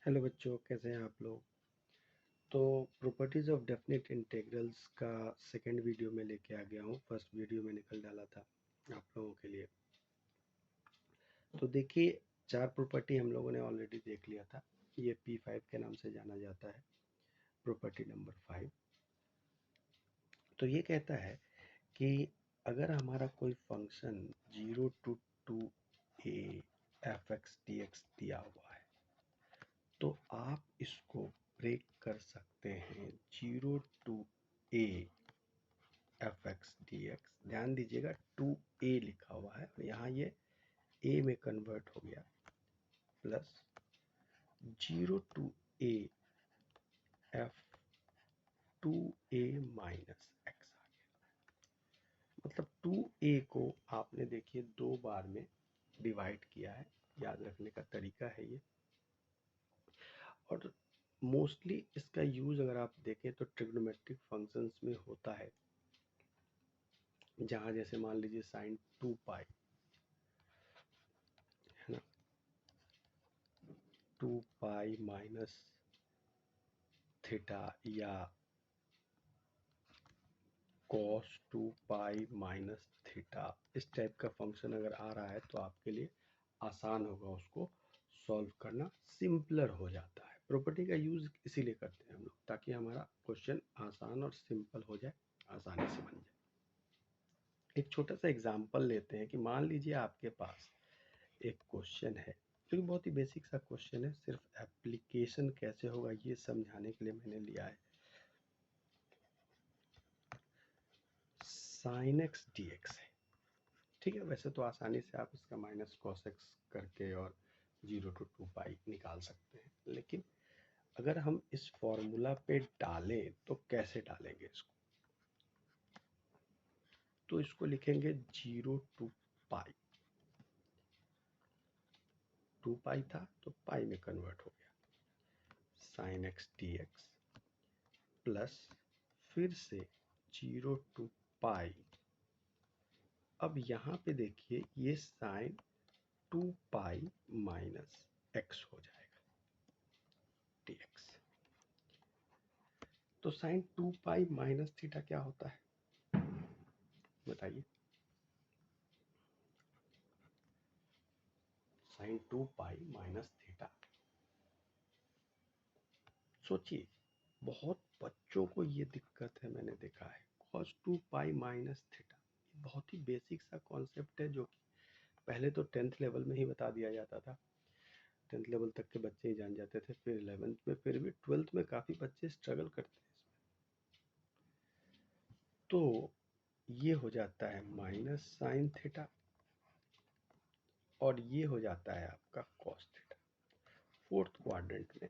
Hello बच्चों, कैसे हैं आप लोग। तो प्रॉपर्टीज ऑफ डेफिनेट इंटीग्रल्स का सेकंड वीडियो में लेके आ गया हूँ। फर्स्ट वीडियो में निकल डाला था आप लोगों के लिए। तो देखिए, चार प्रॉपर्टी हम लोगों ने ऑलरेडी देख लिया था। ये P5 के नाम से जाना जाता है, प्रॉपर्टी नंबर 5। तो ये कहता है कि अगर हमारा कोई function 0 to 2a f(x, dx) दिया हुआ है तो आप इसको ब्रेक कर सकते हैं 0 to a f(x, dx)। ध्यान दीजिएगा 2a लिखा हुआ है और यहाँ ये a में कन्वर्ट हो गया, plus 0 to a f(2a minus x) आ गया। मतलब 2a को आपने देखिए दो बार में डिवाइड किया है। याद रखने का तरीका है ये। और मोस्टली इसका यूज अगर आप देखें तो ट्रिग्नोमेट्रिक फंक्शंस में होता है, जहाँ जैसे मान लीजिए साइन 2 पाई है ना, 2 पाई माइनस थीटा या कॉस 2 पाई माइनस थीटा, इस टाइप का फंक्शन अगर आ रहा है तो आपके लिए आसान होगा उसको सॉल्व करना, सिंपलर हो जाता है। प्रॉपर्टी का यूज इसीलिए करते हैं हम लोग, ताकि हमारा क्वेश्चन आसान और सिंपल हो जाए, आसानी से बन जाए। एक छोटा सा एग्जांपल लेते हैं कि मान लीजिए आपके पास एक क्वेश्चन है जो कि बहुत ही बेसिक सा क्वेश्चन है, सिर्फ एप्लीकेशन कैसे होगा ये समझाने के लिए मैंने लिया है। साइन एक्स डी एक्स है, ठीक है। वैसे तो आसानी से आप इसका माइनस कॉस एक्स करके और 0 to 2 पाई निकाल सकते हैं, लेकिन अगर हम इस फॉर्मूला पे डालें तो कैसे डालेंगे इसको। तो इसको लिखेंगे 0 to पाई, 2 पाई था तो पाई में कन्वर्ट हो गया, sine x d x plus फिर से 0 to पाई। अब यहाँ पे देखिए ये साइन 2 पाई माइनस एक्स हो जाएगा, dx। तो साइन 2 पाई माइनस थीटा क्या होता है बताइए। साइन 2 पाई माइनस थीटा, सोचिए बहुत बच्चों को ये दिक्कत है, मैंने देखा है। कॉस 2 पाई माइनस थीटा बहुत ही बेसिक सा कॉन्सेप्ट है, जो कि पहले तो 10th लेवल में ही बता दिया जाता था। 10th लेवल तक के बच्चे ही जान जाते थे, फिर 11th में, फिर भी 12th में काफ़ी बच्चे स्ट्रगल करते हैं इसमें। तो ये हो जाता है माइनस साइन थीटा और ये हो जाता है आपका कॉस थीटा। फोर्थ क्वाड्रेंट में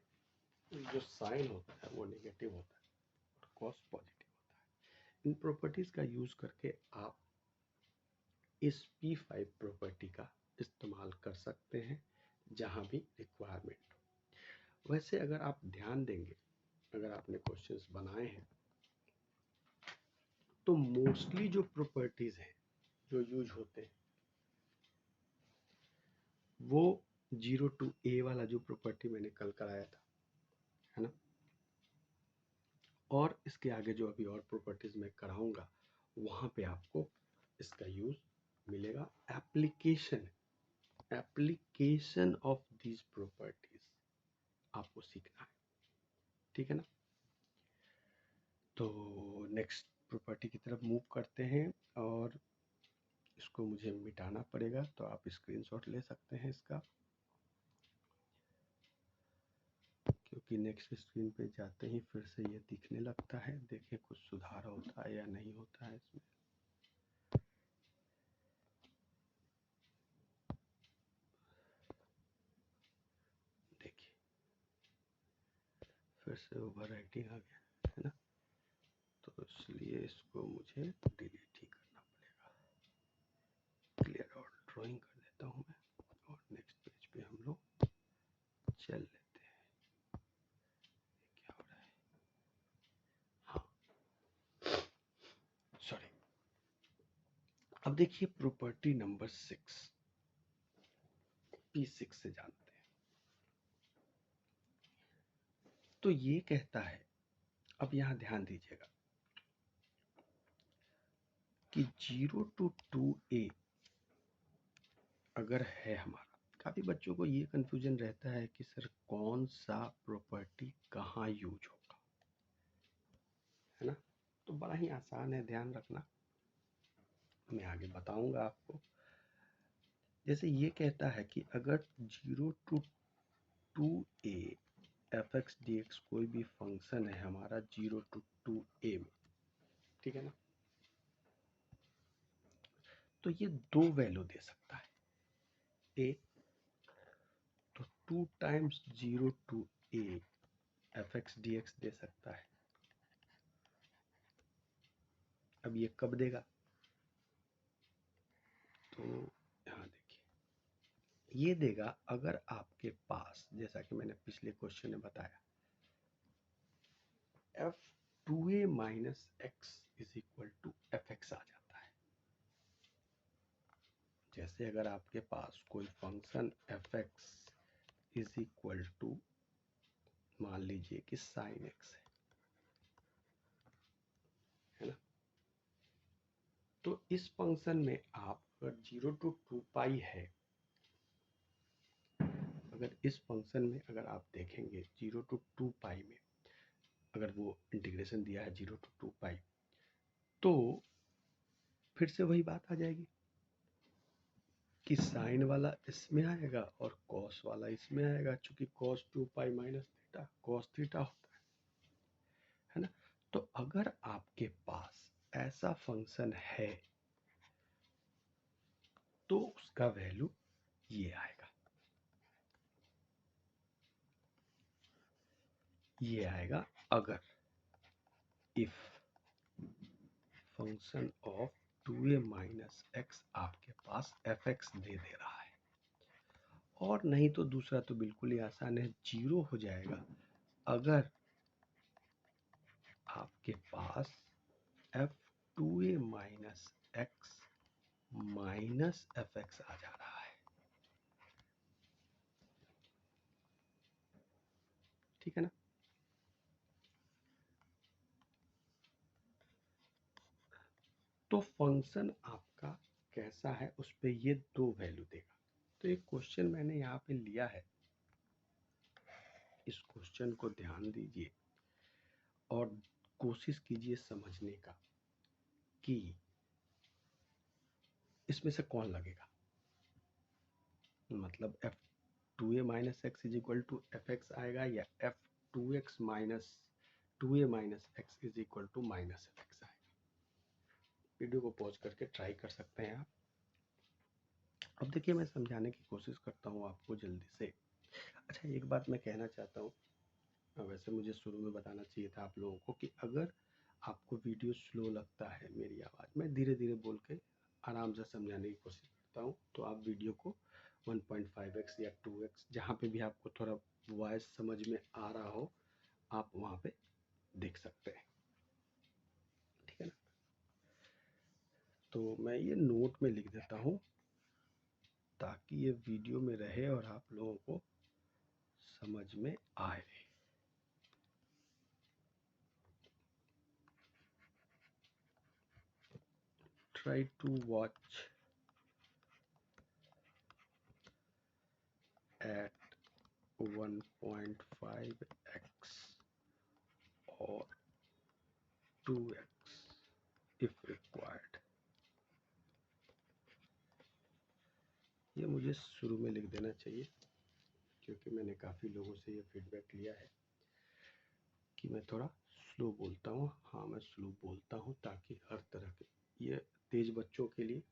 जो साइन होता है वो नेगेटिव होता है और कॉस पॉजिटिव होता है। इन प्रॉपर्टीज का यूज करके आप इस P5 प्रॉपर्टी का इस्तेमाल कर सकते हैं जहां भी रिक्वायरमेंट हो। वैसे अगर आप ध्यान देंगे, अगर आपने क्वेश्चंस बनाए हैं तो मोस्टली जो प्रॉपर्टीज हैं जो यूज होते हैं वो 0 to a वाला जो प्रॉपर्टी मैंने कल कराया था, है ना, और इसके आगे जो अभी और प्रॉपर्टीज मैं कराऊंगा वहां पे आपको इसका यूज मिलेगा। एप्लीकेशन ऑफ दीज प्रॉपर्टीज आपको सीखना है, ठीक है ना। तो नेक्स्ट प्रॉपर्टी की तरफ मूव करते हैं और इसको मुझे मिटाना पड़ेगा, तो आप स्क्रीनशॉट ले सकते हैं इसका, क्योंकि नेक्स्ट स्क्रीन पे जाते ही फिर से ये दिखने लगता है। देखें कुछ सुधार होता है या नहीं होता है इसमें। देखिए फिर से ओवर राइटिंग आ गया, है ना। तो इसलिए इसको मुझे डिलीट ही करना पड़ेगा। क्लियर और ड्राइंग कर देता हूँ मैं, और नेक्स्ट पेज पे हम लोग चल लेते हैं। क्या हो रहा है, हाँ सॉरी। अब देखिए प्रॉपर्टी नंबर 6, P6 से जानते हैं। तो ये कहता है, अब यहाँ ध्यान दीजिएगा कि 0 to 2a अगर है हमारा, काफ़ी बच्चों को ये कन्फ्यूजन रहता है कि सर कौन सा प्रॉपर्टी कहाँ यूज होगा, है ना। तो बड़ा ही आसान है, ध्यान रखना, मैं आगे बताऊंगा आपको। जैसे ये कहता है कि अगर 0 to 2a F x d x कोई भी फंक्शन है हमारा 0 to 2a में, ठीक है ना, तो ये दो वैल्यू दे सकता है। एक तो 2 times 0 to a f x d x दे सकता है। अब ये कब देगा, तो यहाँ देखिए ये देगा अगर आपके पास, जैसा कि मैंने पिछले क्वेश्चन में बताया, f 2a minus x is equal to f x आ जाता है। जैसे अगर आपके पास कोई function f x is equal to, मान लीजिए कि साइन एक्स है ना, तो इस फंक्शन में आप अगर 0 to 2 पाई है, अगर इस फंक्शन में अगर आप देखेंगे 0 to 2 पाई में अगर वो इंटीग्रेशन दिया है 0 to 2 पाई, तो फिर से वही बात आ जाएगी कि साइन वाला इसमें आएगा और कॉस वाला इसमें आएगा, चूंकि cos 2 pi minus theta cos theta होता है ना। तो अगर आपके पास ऐसा फंक्शन है तो उसका वैल्यू ये आएगा, ये आएगा अगर if function of 2a minus x आपके पास एफ एक्स दे रहा है। और नहीं तो दूसरा तो बिल्कुल ही आसान है, जीरो हो जाएगा अगर आपके पास f 2a minus x minus f x आ जा रहा है, ठीक है ना। तो फंक्शन आपका कैसा है उस पे ये दो वैल्यू देगा। तो एक क्वेश्चन मैंने यहाँ पे लिया है, इस क्वेश्चन को ध्यान दीजिए और कोशिश कीजिए समझने का कि इसमें से कौन लगेगा, मतलब f 2a minus x is equal to f x आएगा या f 2x minus 2a minus x is equal to minus f x आएगा। वीडियो को पॉज करके ट्राई कर सकते हैं आप। अब देखिए मैं समझाने की कोशिश करता हूँ आपको जल्दी से। अच्छा एक बात मैं कहना चाहता हूँ, वैसे मुझे शुरू में बताना चाहिए था आप लोगों को कि अगर आपको वीडियो स्लो लगता है, मेरी आवाज़ मैं धीरे धीरे बोल के आराम से समझाने की कोशिश करता हूँ, तो आप वीडियो को 1.5x या 2x जहाँ पे भी आपको थोड़ा वॉइस समझ में आ रहा हो आप वहाँ पे देख सकते हैं, ठीक है ना। तो मैं ये नोट में लिख देता हूँ ताकि ये वीडियो में रहे और आप लोगों को समझ में आए। Try to watch at 1.5x or 2x if required। ये मुझे शुरू में लिख देना चाहिए क्योंकि मैंने काफ़ी लोगों से ये फीडबैक लिया है कि मैं थोड़ा स्लो बोलता हूँ। हाँ मैं स्लो बोलता हूँ ताकि हर तरह के, ये तेज बच्चों के लिए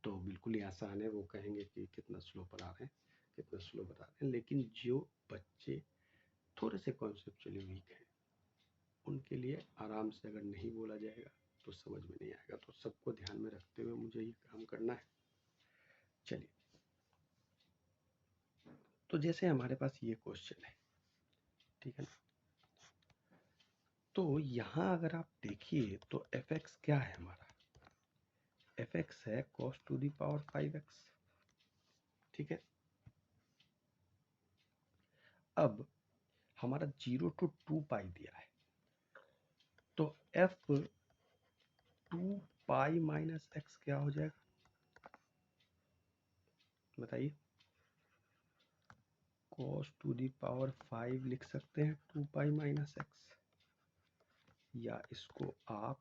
तो बिल्कुल ही आसान है, वो कहेंगे कि कितना स्लो पढ़ा रहे हैं कितना स्लो बता रहे हैं, लेकिन जो बच्चे थोड़े से कॉन्सेप्चुअली वीक हैं उनके लिए आराम से अगर नहीं बोला जाएगा तो समझ में नहीं आएगा। तो सबको ध्यान में रखते हुए मुझे ये काम करना है। चलिए, तो जैसे हमारे पास ये क्वेश्चन है, ठीक है ना, तो यहाँ अगर आप देखिए तो एफ एक्स क्या है हमारा, एफ एक्स है cos to the power 5x, ठीक है। अब हमारा 0 to 2 पाई दिया है, तो f 2 पाई माइनस एक्स क्या हो जाएगा बताइए। cos टू दी पावर 5 लिख सकते हैं 2 पाई माइनस एक्स, या इसको आप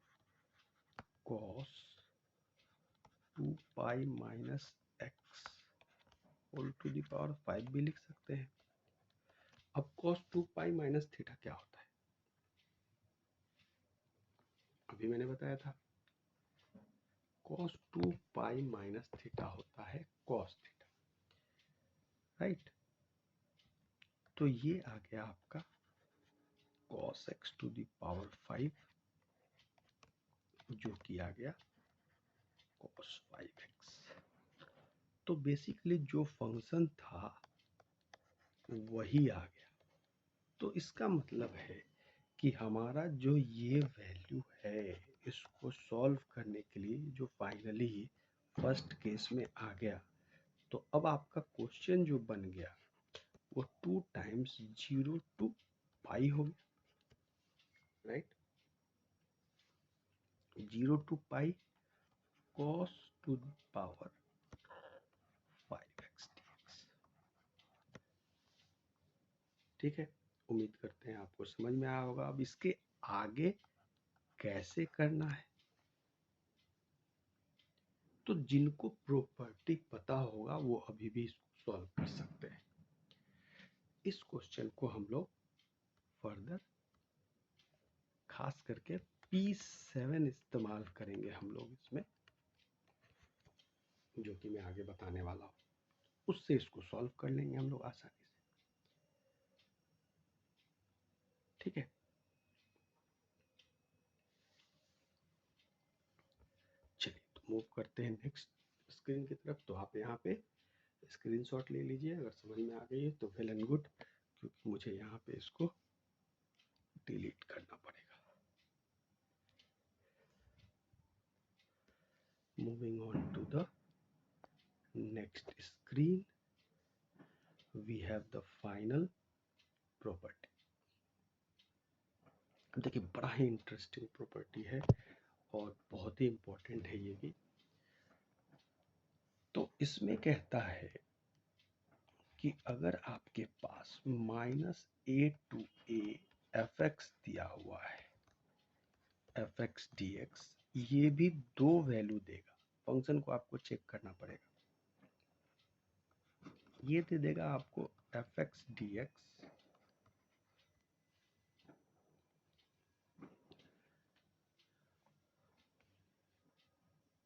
cos 2 pi minus x whole to the power 5 भी लिख सकते हैं। अब cos 2 पाई माइनस थीटा क्या होता है, अभी मैंने बताया था cos 2 पाई माइनस थीटा होता है cos थीटा, राइट। तो ये आ गया आपका cos x to the power 5, जो कि आ गया cos 5x। तो बेसिकली जो फंक्शन था वही आ गया। तो इसका मतलब है कि हमारा जो ये वैल्यू है, इसको सॉल्व करने के लिए जो फाइनली फर्स्ट केस में आ गया, तो अब आपका क्वेश्चन जो बन गया वो 2 टाइम्स 0 to पाई हो गया, right. 0 to pi cos to the power 5x dx। ठीक है, उम्मीद करते हैं आपको समझ में आया होगा। अब इसके आगे कैसे करना है, तो जिनको प्रॉपर्टी पता होगा वो अभी भी इसको सॉल्व कर सकते हैं। इस क्वेश्चन को हम लोग फर्दर खास करके P7 इस्तेमाल करेंगे हम लोग इसमें, जो कि मैं आगे बताने वाला हूँ। उससे इसको सॉल्व कर लेंगे हम लोग आसानी से, ठीक है। चलिए तो मूव करते हैं नेक्स्ट स्क्रीन की तरफ। तो आप यहाँ पे स्क्रीनशॉट ले लीजिए, अगर समझ में आ गई है तो वेल एंड गुड, क्योंकि मुझे यहाँ पे इसको डिलीट करना पड़ेगा। Moving on to the next screen, we have the final property. देखिए बड़ा ही इंटरेस्टिंग प्रॉपर्टी है और बहुत ही इंपॉर्टेंट है ये भी। तो इसमें कहता है कि अगर आपके पास -a to a fx दिया हुआ है, fx dx, ये भी दो वैल्यू देगा। फंक्शन को आपको चेक करना पड़ेगा। ये दे देगा आपको fx dx,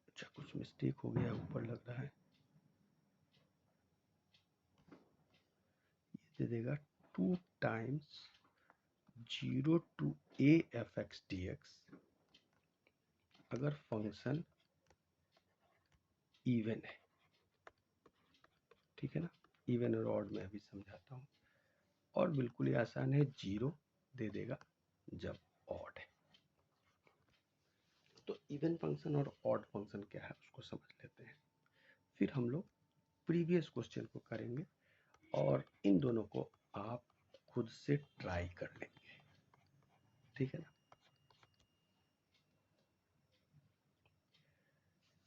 अच्छा कुछ मिस्टेक हो गया, ऊपर लग रहा है। ये दे देगा 2 times 0 to a fx dx, अगर फंक्शन इवन है, ठीक है ना। इवन और ऑड में अभी समझाता हूँ, और बिल्कुल ही आसान है, 0 दे देगा जब ऑड है। तो इवन फंक्शन और ऑड फंक्शन क्या है उसको समझ लेते हैं, फिर हम लोग प्रीवियस क्वेश्चन को करेंगे और इन दोनों को आप खुद से ट्राई कर लेंगे, ठीक है ना।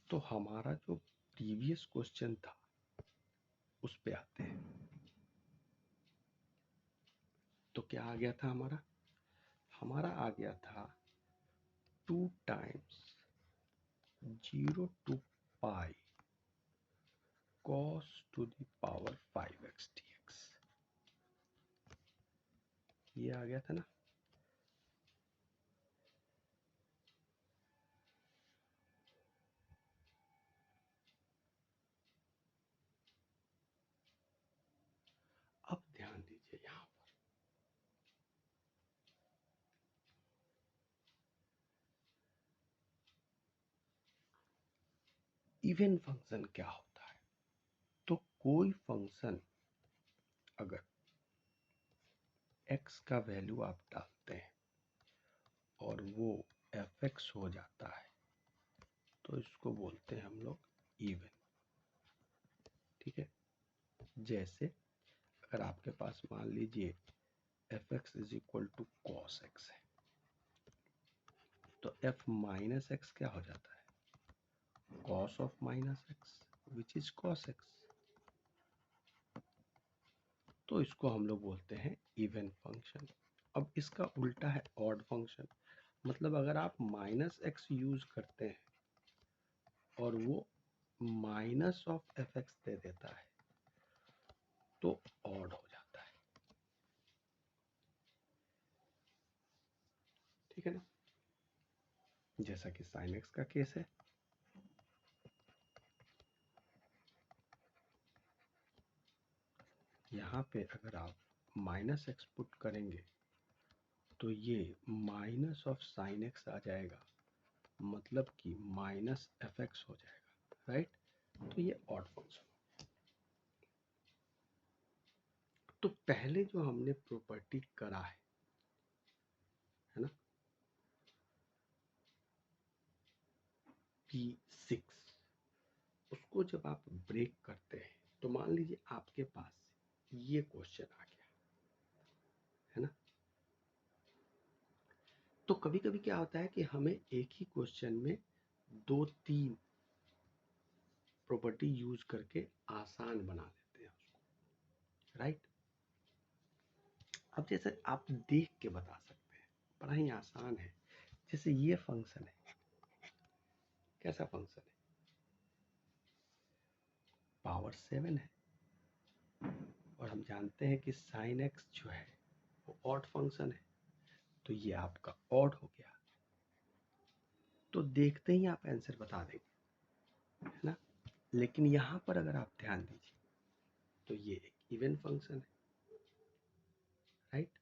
तो हमारा जो प्रीवियस क्वेश्चन था उस पे आते हैं। तो क्या आ गया था हमारा, हमारा आ गया था 2 times 0 to pi cos to the power 5x dx, ये आ गया था ना। अब ध्यान दीजिए, यहाँ पर इवन फंक्शन क्या होता है, तो कोई फंक्शन अगर x का वैल्यू आप डालते हैं और वो fx हो जाता है, तो इसको बोलते हैं हम लोग इवन, ठीक है। जैसे अगर आपके पास मान लीजिए f x is equal to cos x है, तो एफ माइनस एक्स क्या हो जाता है, cos of minus x which is cos x. तो इसको हम लोग बोलते हैं इवन फंक्शन। अब इसका उल्टा है ऑड फंक्शन, मतलब अगर आप माइनस एक्स यूज करते हैं और वो माइनस ऑफ एफ एक्स दे देता है तो ऑड हो जाता है, ठीक है ना, जैसा कि साइन एक्स का केस है। यहाँ पे अगर आप माइनस एक्स पुट करेंगे तो ये माइनस ऑफ साइन एक्स आ जाएगा, मतलब कि माइनस एफ एक्स हो जाएगा, राइट। तो ये ऑड फंक्शन। तो पहले जो हमने प्रॉपर्टी करा है ना, P6, उसको जब आप ब्रेक करते हैं तो मान लीजिए आपके पास ये क्वेश्चन आ गया है ना। तो कभी कभी क्या होता है कि हमें एक ही क्वेश्चन में 2-3 प्रॉपर्टी यूज करके आसान बना लेते हैं उसको, राइट। अब जैसे आप देख के बता सकते हैं, बड़ा ही आसान है। जैसे ये फंक्शन है, कैसा फंक्शन है, पावर 7 है, और हम जानते हैं कि साइन एक्स जो है वो ऑड फंक्शन है, तो ये आपका ऑड हो गया। तो देखते ही आप आंसर बता देंगे, है ना। लेकिन यहाँ पर अगर आप ध्यान दीजिए तो ये एक इवन फंक्शन है, राइट।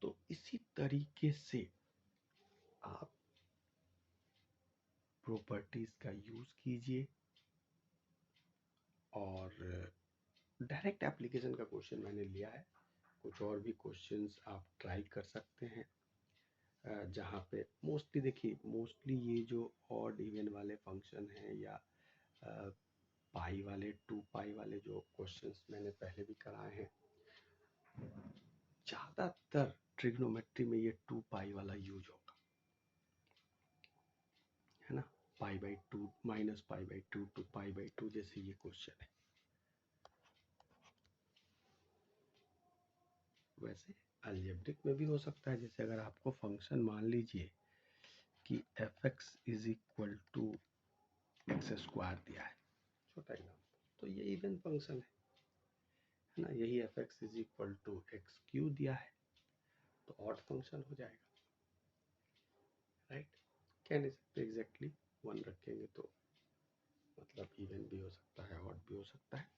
तो इसी तरीके से आप प्रॉपर्टीज का यूज कीजिए और डायरेक्ट एप्लीकेशन का क्वेश्चन मैंने लिया है, कुछ और भी क्वेश्चंस आप ट्राई कर सकते हैं जहाँ पे मोस्टली देखिए, मोस्टली ये जो ऑड इवन वाले फंक्शन हैं या पाई वाले 2 पाई वाले जो क्वेश्चंस मैंने पहले भी कराए हैं, ज़्यादातर ट्रिग्नोमेट्री में ये 2 पाई वाला यूज होगा, है ना। Pi by 2 minus pi by 2 to pi by 2 जैसे ये क्वेश्चन है। वैसे अलजेब्रिक में भी हो सकता है, जैसे अगर आपको फंक्शन मान लीजिए कि f x is equal to x square दिया है, छोटा एग्जाम्पल, तो ये इवन फंक्शन है ना। यही f x is equal to x cube दिया है तो ऑड फंक्शन हो जाएगा, राइट। कह नहीं सकते एग्जैक्टली 1 रखेंगे तो मतलब इवन भी हो सकता है ऑड भी हो सकता है,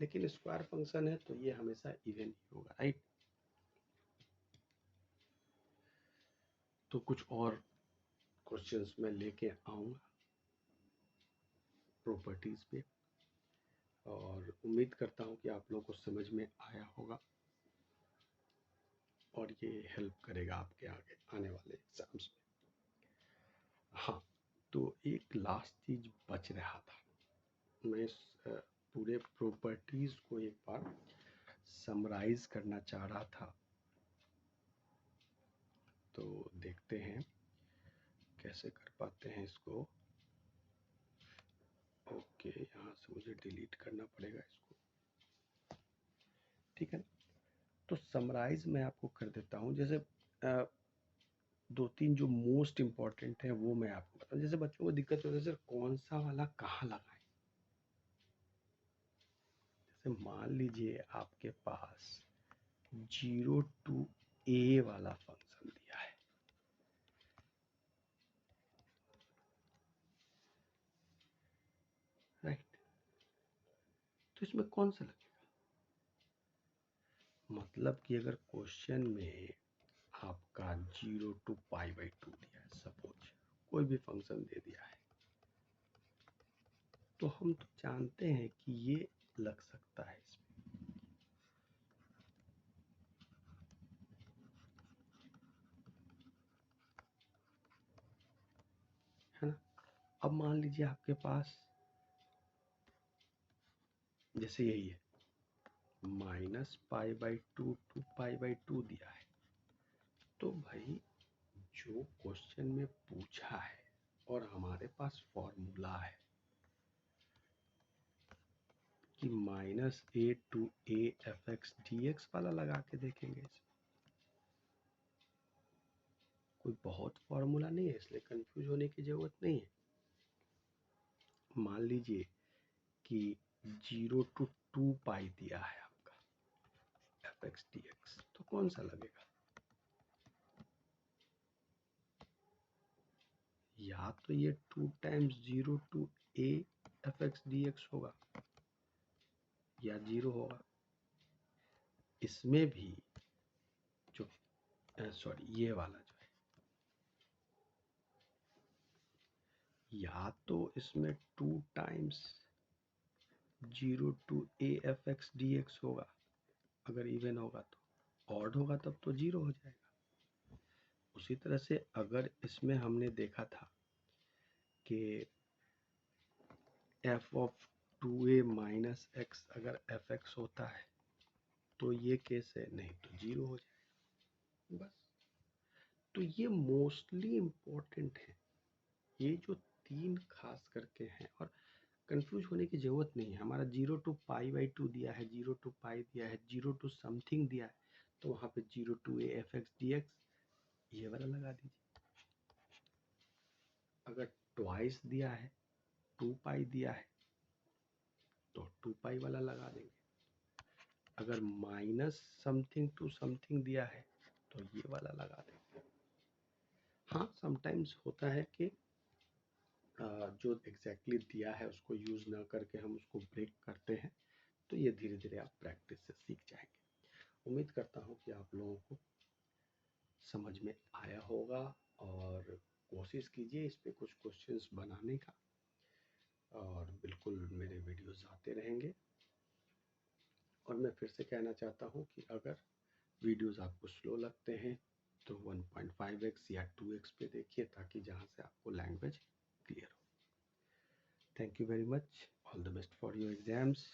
लेकिन स्क्वायर फंक्शन है तो ये हमेशा इवन ही होगा, राइट। तो कुछ और क्वेश्चंस मैं लेके आऊँगा प्रॉपर्टीज पे, और उम्मीद करता हूँ कि आप लोगों को समझ में आया होगा और ये हेल्प करेगा आपके आगे आने वाले एग्जाम्स में। हाँ, तो एक लास्ट चीज बच रहा था, मैं इस पूरे प्रॉपर्टीज को एक बार समराइज करना चाह रहा था, तो देखते हैं कैसे कर पाते हैं इसको। ओके, यहाँ से मुझे डिलीट करना पड़ेगा इसको, ठीक है। तो समराइज मैं आपको कर देता हूँ, जैसे 2-3 जो मोस्ट इम्पॉर्टेंट है वो मैं आपको बताऊँ। जैसे बच्चों को दिक्कत होती है सर कौन सा वाला कहाँ लगाएं, जैसे मान लीजिए आपके पास 0 to a वाला फंक्शन दिया है, राइट। तो इसमें कौन सा लगेगा, मतलब कि अगर क्वेश्चन में आपका 0 to π/2 दिया है, सपोज कोई भी फंक्शन दे दिया है, तो हम तो जानते हैं कि ये लग सकता है इसमें, है ना। अब मान लीजिए आपके पास जैसे यही है, -π/2 to π/2 दिया है। तो भाई जो क्वेश्चन में पूछा है और हमारे पास फॉर्मूला है कि -a to a fx dx वाला लगा के देखेंगे। कोई बहुत फॉर्मूला नहीं है, इसलिए कंफ्यूज होने की जरूरत नहीं है। मान लीजिए कि 0 to 2π दिया है आपका fx dx, तो कौन सा लगेगा? या तो ये 2 times 0 to a fx dx होगा या 0 होगा। इसमें भी जो सॉरी ये वाला जो है, या तो इसमें 2 times 0 to a fx dx होगा अगर इवन होगा तो, ऑड होगा तब तो 0 हो जाएगा। उसी तरह से अगर इसमें हमने देखा था कि f of 2a minus x अगर fx होता है तो ये केस है, नहीं तो 0 हो जाएगा बस। तो ये मोस्टली इम्पोर्टेंट है, ये जो 3 खास करके हैं, और कंफ्यूज होने की जरूरत नहीं है। हमारा 0 to π/2 दिया है, 0 to π दिया है, 0 to समथिंग दिया है, तो वहां पे 0 to a fx dx ये वाला लगा दीजिए। अगर ट्वाइस दिया है, 2π दिया है, तो 2π वाला लगा देंगे। अगर माइनस समथिंग टू समथिंग दिया है तो ये वाला लगा देंगे। हाँ, समटाइम्स होता है कि जो एग्जैक्टली दिया है उसको यूज ना करके हम उसको ब्रेक करते हैं, तो ये धीरे धीरे आप प्रैक्टिस से सीख जाएंगे। उम्मीद करता हूँ कि आप लोगों को समझ में आया होगा, और कोशिश कीजिए इस पे कुछ क्वेश्चंस बनाने का, और बिल्कुल मेरे वीडियोस आते रहेंगे। और मैं फिर से कहना चाहता हूँ कि अगर वीडियोस आपको स्लो लगते हैं तो 1.5x या 2x पे देखिए, ताकि जहाँ से आपको लैंग्वेज क्लियर हो। Thank you very much, all the best for your exams.